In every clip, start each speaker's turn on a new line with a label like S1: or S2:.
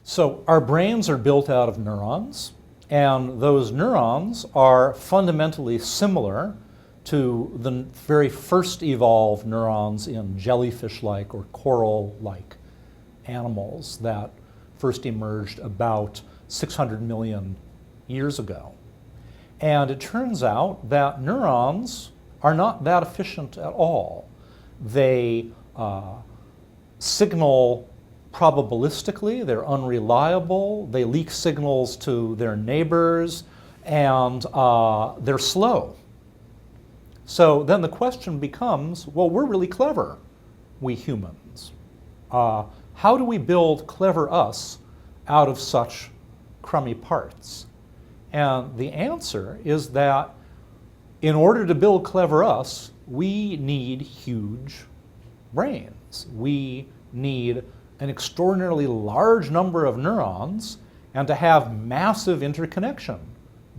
S1: So our brains are built out of neurons, and those neurons are fundamentally similar to the very first evolved neurons in jellyfish-like or coral-like animals that first emerged about 600 million years ago. And it turns out that neurons are not that efficient at all. They signal probabilistically, they're unreliable, they leak signals to their neighbors, and they're slow. So then the question becomes, well, we're really clever, we humans. How do we build clever us out of such crummy parts? And the answer is that in order to build clever us, we need huge brains. We need an extraordinarily large number of neurons and to have massive interconnection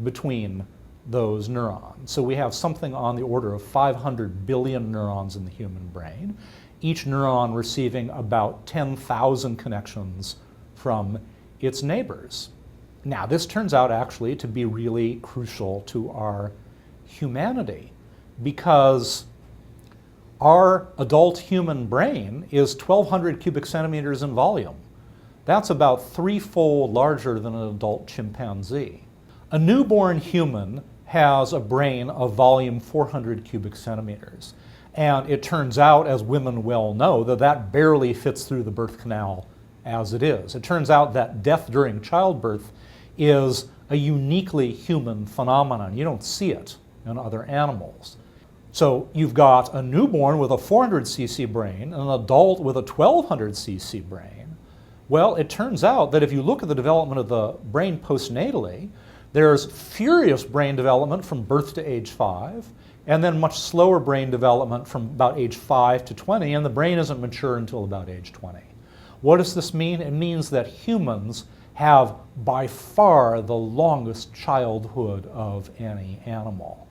S1: between those neurons. So we have something on the order of 500 billion neurons in the human brain, each neuron receiving about 10,000 connections from its neighbors. Now, this turns out actually to be really crucial to our humanity because our adult human brain is 1,200 cubic centimeters in volume. That's about threefold larger than an adult chimpanzee. A newborn human has a brain of volume 400 cubic centimeters. And it turns out, as women well know, that that barely fits through the birth canal as it is. It turns out that death during childbirth is a uniquely human phenomenon. You don't see it in other animals. So you've got a newborn with a 400 cc brain and an adult with a 1,200 cc brain. Well, it turns out that if you look at the development of the brain postnatally, there's furious brain development from birth to age 5, and then much slower brain development from about age 5 to 20, and the brain isn't mature until about age 20. What does this mean? It means that humans have by far the longest childhood of any animal.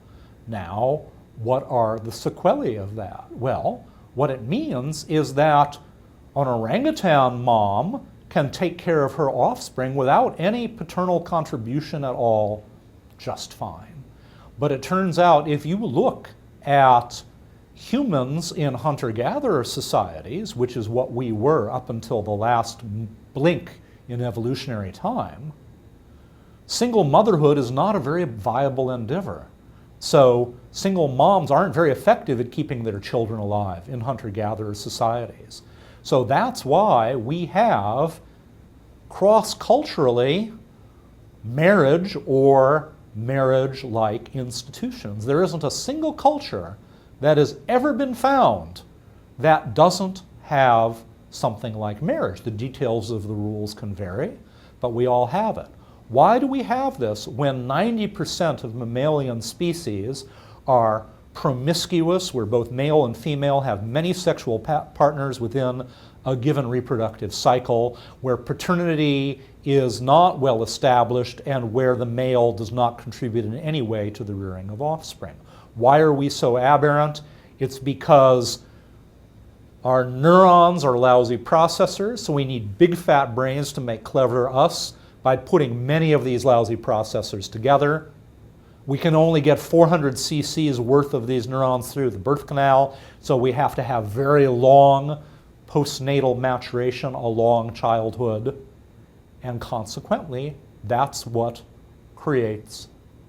S1: Now, what are the sequelae of that? Well, what it means is that an orangutan mom can take care of her offspring without any paternal contribution at all just fine. But it turns out if you look at humans in hunter-gatherer societies, which is what we were up until the last blink in evolutionary time, single motherhood is not a very viable endeavor. So single moms aren't very effective at keeping their children alive in hunter-gatherer societies. So that's why we have cross-culturally marriage or marriage-like institutions. There isn't a single culture that has ever been found that doesn't have something like marriage. The details of the rules can vary, but we all have it. Why do we have this when 90% of mammalian species are promiscuous, where both male and female have many sexual partners within a given reproductive cycle, where paternity is not well established, and where the male does not contribute in any way to the rearing of offspring? Why are we so aberrant? It's because our neurons are lousy processors, so we need big fat brains to make clever us by putting many of these lousy processors together. We can only get 400 cc's worth of these neurons through the birth canal, so we have to have very long postnatal maturation, a long childhood, and consequently, that's what creates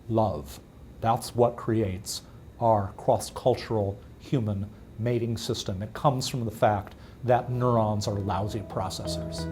S1: love. That's what creates our cross-cultural human mating system. It comes from the fact that neurons are lousy processors.